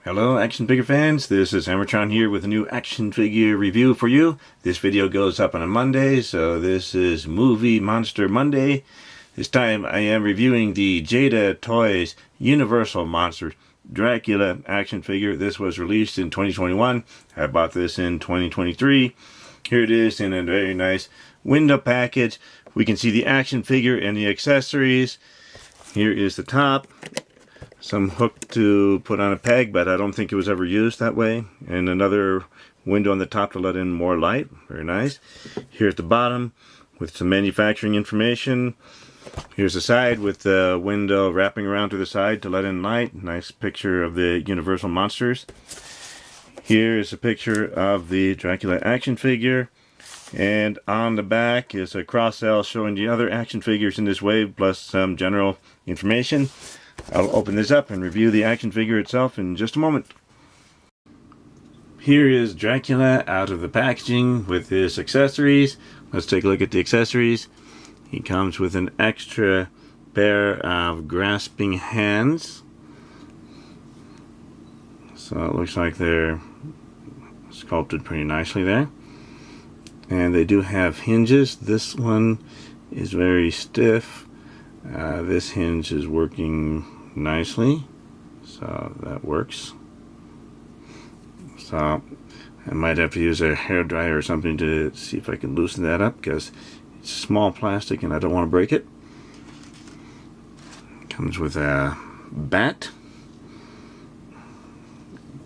Hello action figure fans, this is HammerTron here with a new action figure review for you. This video goes up on a Monday, so this is Movie Monster Monday. This time I am reviewing the Jada Toys Universal Monster Dracula action figure. This was released in 2021. I bought this in 2023. Here it is in a very nice window package. We can see the action figure and the accessories. Here is the top. Some hook to put on a peg, but I don't think it was ever used that way. And another window on the top to let in more light. Very nice. Here at the bottom with some manufacturing information. Here's the side with the window wrapping around to the side to let in light. Nice picture of the Universal monsters. Here is a picture of the Dracula action figure. And on the back is a cross-cell showing the other action figures in this wave, plus some general information. I'll open this up and review the action figure itself in just a moment. Here is Dracula out of the packaging with his accessories. Let's take a look at the accessories. He comes with an extra pair of grasping hands. So it looks like they're sculpted pretty nicely there. And they do have hinges. This one is very stiff. This hinge is working nicely, so that works. So I might have to use a hairdryer or something to see if I can loosen that up, because it's small plastic and I don't want to break it. Comes with a bat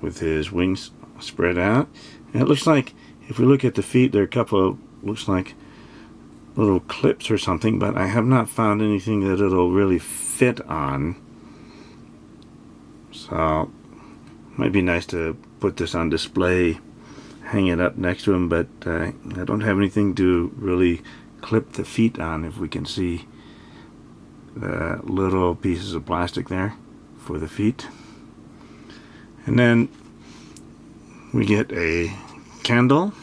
with his wings spread out. And it looks like, if we look at the feet, there are a couple of, looks like little clips or something, but I have not found anything that it'll really fit on. So it might be nice to put this on display, hang it up next to him, but I don't have anything to really clip the feet on. If we can see the little pieces of plastic there for the feet. And then we get a candle.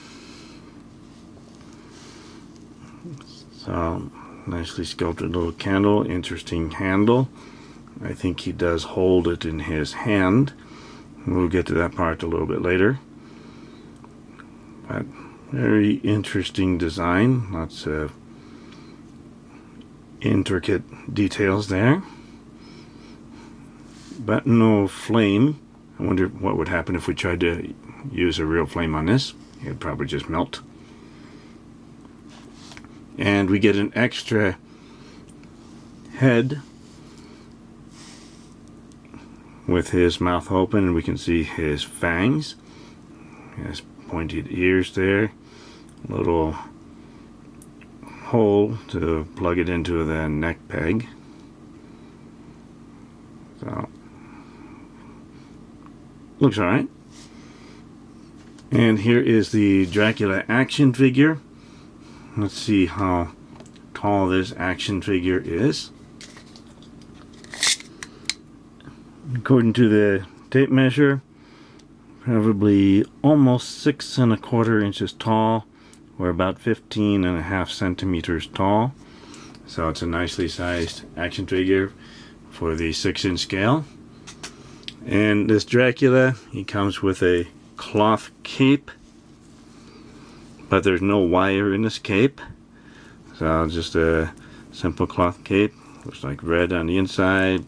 So, nicely sculpted little candle, interesting handle. I think he does hold it in his hand. We'll get to that part a little bit later. But very interesting design. Lots of intricate details there. But no flame. I wonder what would happen if we tried to use a real flame on this. It'd probably just melt. And we get an extra head with his mouth open, and we can see his fangs. He has pointed ears there. Little hole to plug it into the neck peg. So, looks alright. And here is the Dracula action figure. Let's see how tall this action figure is. According to the tape measure, probably almost 6 1/4 inches tall, or about 15.5 centimeters tall. So it's a nicely sized action figure for the 6-inch scale. And this Dracula, he comes with a cloth cape, but there's no wire in this cape, so just a simple cloth cape. Looks like red on the inside,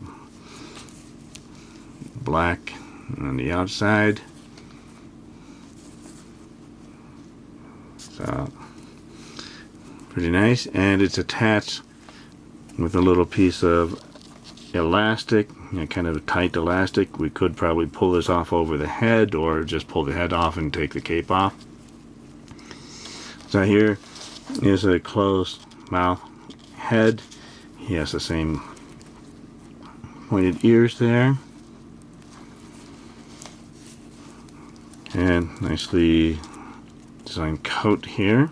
black on the outside. So pretty nice, and it's attached with a little piece of elastic, kind of a tight elastic. We could probably pull this off over the head, or just pull the head off and take the cape off. So here is a closed mouth head. He has the same pointed ears there. And nicely designed coat here.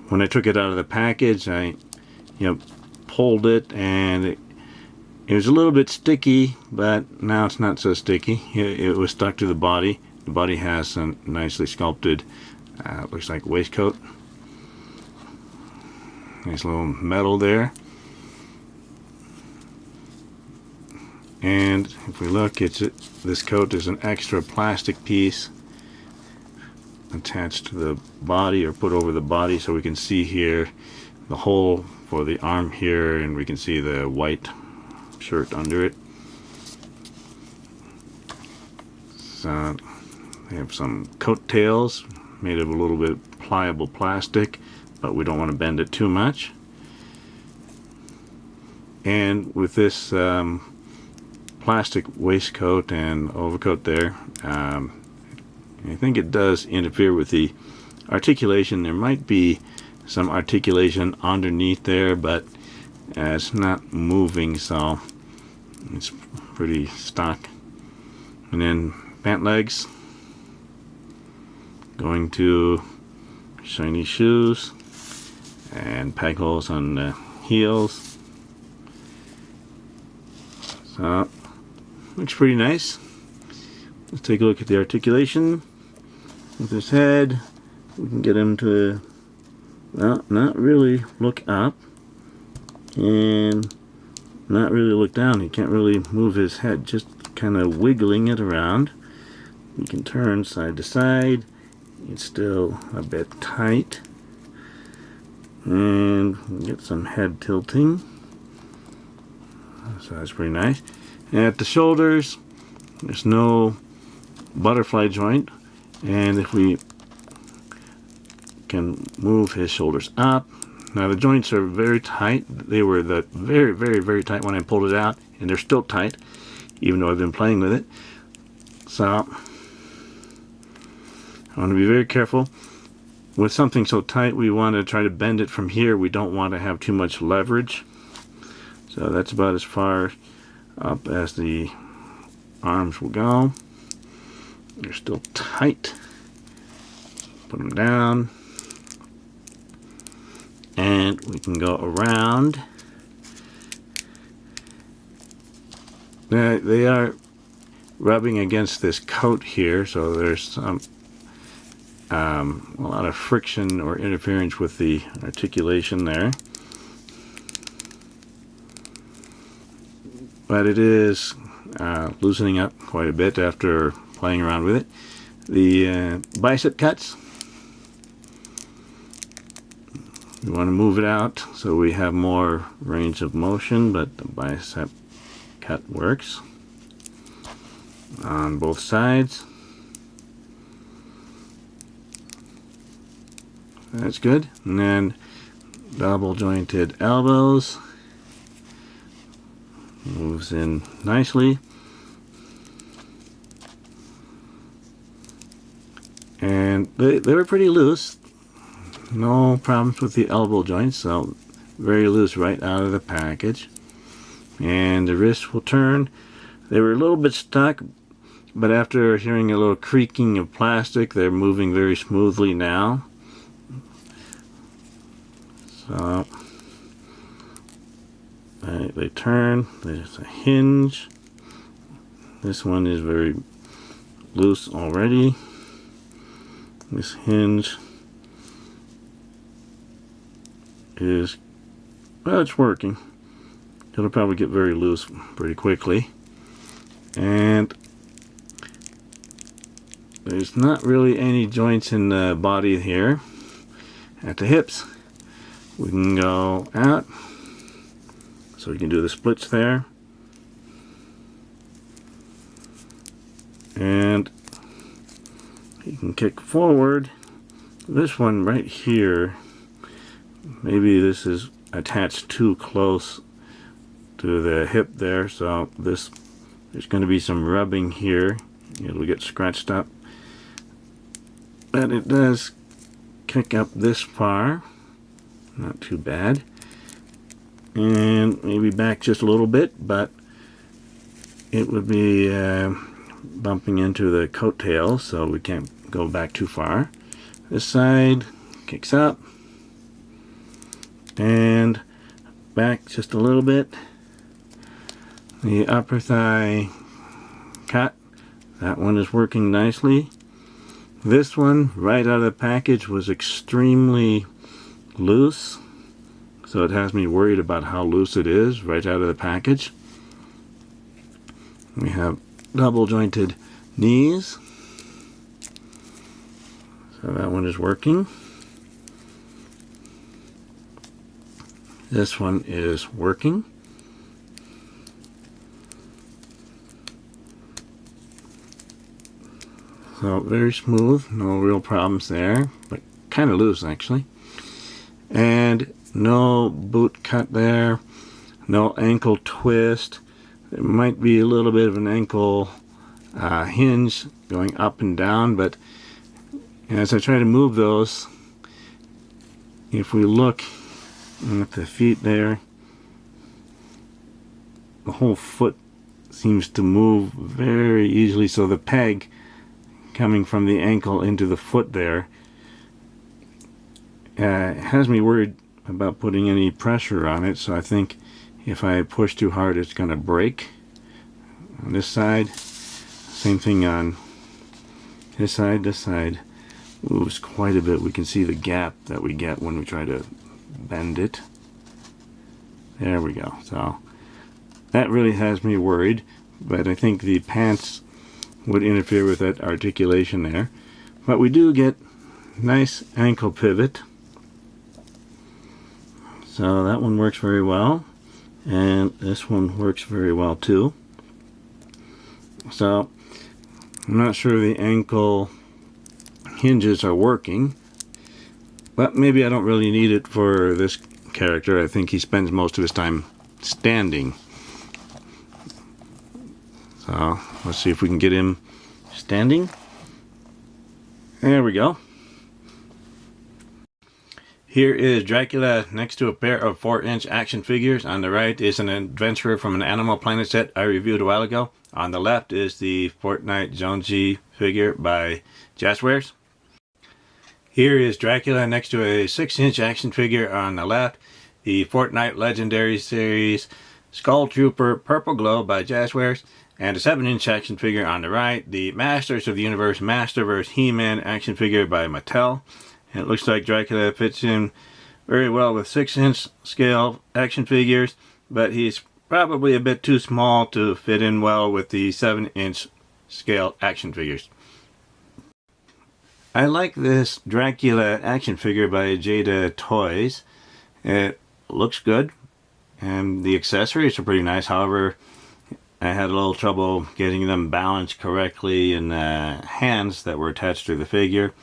When I took it out of the package, I pulled it, and it was a little bit sticky, but now it's not so sticky. It was stuck to the body. The body has some nicely sculpted looks like waistcoat. Nice little metal there. And if we look, this coat is an extra plastic piece attached to the body, or put over the body, so we can see here the hole for the arm here, and we can see the white shirt under it. So they have some coat tails made of a little bit pliable plastic, but we don't want to bend it too much. And with this plastic waistcoat and overcoat there, I think it does interfere with the articulation. There might be some articulation underneath there, but it's not moving, so it's pretty stock. And then pant legs, going to shiny shoes, and peg holes on the heels. So looks pretty nice. Let's take a look at the articulation with his head. We can get him to, well, not really look up and not really look down. He can't really move his head, just kind of wiggling it around. You can turn side to side. It's still a bit tight. And get some head tilting. So that's pretty nice. And at the shoulders, there's no butterfly joint. And if we can move his shoulders up. Now the joints are very tight. They were very, very, very tight when I pulled it out, and they're still tight, even though I've been playing with it. So I want to be very careful. With something so tight, we want to try to bend it from here. We don't want to have too much leverage. So that's about as far up as the arms will go. They're still tight. Put them down. And we can go around. Now, they are rubbing against this coat here, so there's some a lot of friction or interference with the articulation there. But it is loosening up quite a bit after playing around with it. The bicep cuts, we want to move it out so we have more range of motion, but the bicep cut works on both sides. That's good. And then double jointed elbows, moves in nicely. And they were pretty loose. No problems with the elbow joints, so very loose right out of the package. And the wrists will turn. They were a little bit stuck, but after hearing a little creaking of plastic, they're moving very smoothly now. So they turn. There's a hinge. This one is very loose already. This hinge is, well, it's working. It'll probably get very loose pretty quickly. And there's not really any joints in the body here. At the hips, we can go out, so we can do the splits there. And you can kick forward. This one right here, maybe this is attached too close to the hip there, so there's going to be some rubbing here. It'll get scratched up. But it does kick up this far. Not too bad. And maybe back just a little bit, but it would be bumping into the coattails, so we can't go back too far. This side kicks up and back just a little bit. The upper thigh cut, that one is working nicely. This one right out of the package was extremely loose, so it has me worried about how loose it is right out of the package. We have double jointed knees. So that one is working. This one is working. So very smooth, no real problems there, but kind of loose actually. And no boot cut there, no ankle twist. There might be a little bit of an ankle hinge going up and down, but as I try to move those, if we look at the feet there, the whole foot seems to move very easily, so the peg coming from the ankle into the foot there has me worried about putting any pressure on it, so I think if I push too hard it's going to break. On this side, same thing on this side. This side moves quite a bit. We can see the gap that we get when we try to bend it. There we go. So that really has me worried, but I think the pants would interfere with that articulation there. But we do get nice ankle pivot. So that one works very well. And this one works very well too. So I'm not sure the ankle hinges are working, but maybe I don't really need it for this character. I think he spends most of his time standing. So let's see if we can get him standing. There we go. Here is Dracula next to a pair of 4-inch action figures. On the right is an adventurer from an Animal Planet set I reviewed a while ago. On the left is the Fortnite Jonesy figure by Jazzwares. Here is Dracula next to a 6-inch action figure on the left. The Fortnite Legendary Series Skull Trooper Purple Glow by Jazzwares. And a 7-inch action figure on the right. The Masters of the Universe Masterverse He-Man action figure by Mattel. And it looks like Dracula fits in very well with 6-inch scale action figures, but he's probably a bit too small to fit in well with the 7-inch scale action figures. I like this Dracula action figure by Jada Toys. It looks good, and the accessories are pretty nice. However, I had a little trouble getting them balanced correctly in the hands that were attached to the figure.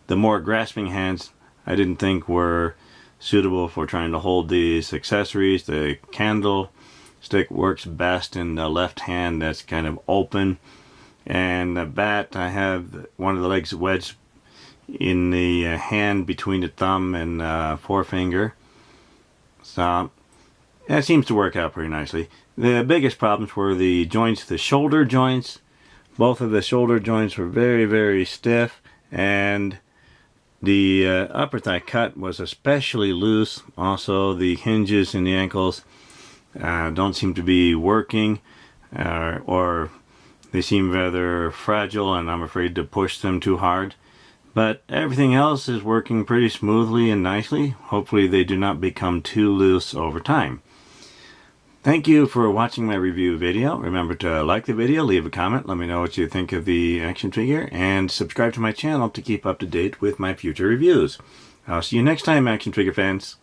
The more grasping hands I didn't think were suitable for trying to hold these accessories. The candlestick works best in the left hand that's kind of open. And the bat, I have one of the legs wedged in the hand between the thumb and forefinger. So that seems to work out pretty nicely. The biggest problems were the joints, the shoulder joints. Both of the shoulder joints were very, very stiff, and the upper thigh cut was especially loose. Also, the hinges in the ankles don't seem to be working, or they seem rather fragile, and I'm afraid to push them too hard. But everything else is working pretty smoothly and nicely. Hopefully they do not become too loose over time. Thank you for watching my review video. Remember to like the video, leave a comment, let me know what you think of the action figure, and subscribe to my channel to keep up to date with my future reviews. I'll see you next time, action figure fans.